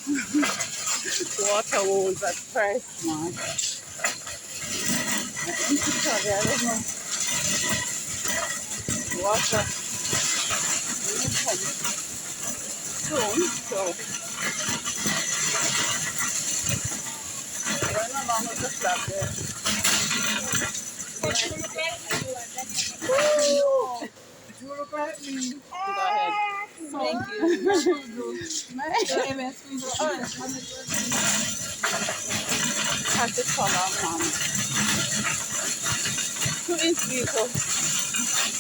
Water woes at first, man. I don't know. Water will come soon, so going along with the flatbed. You look like me. Go ahead. Thank you. Have to call our mom. 2-inch vehicle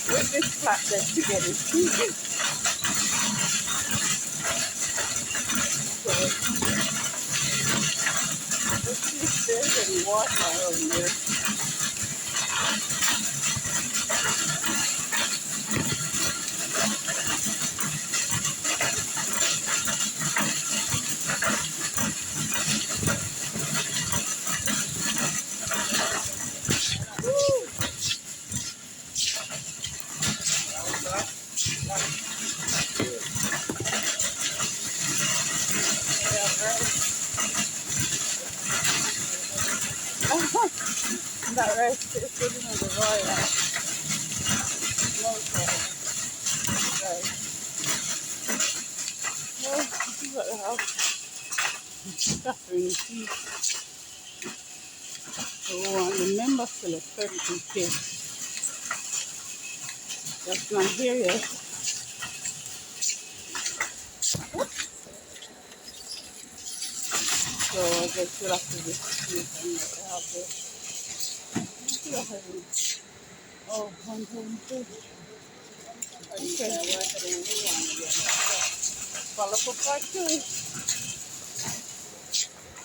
with this flatbed together. So let's see if there's any water around here. That rice is sitting on the royal. Right. Well, this is what I have. Catherine tea. So the member still at 32K. That's not here yet. So I guess we'll have to just see if I have this. Oh, 1.2. Okay. Follow for part 2.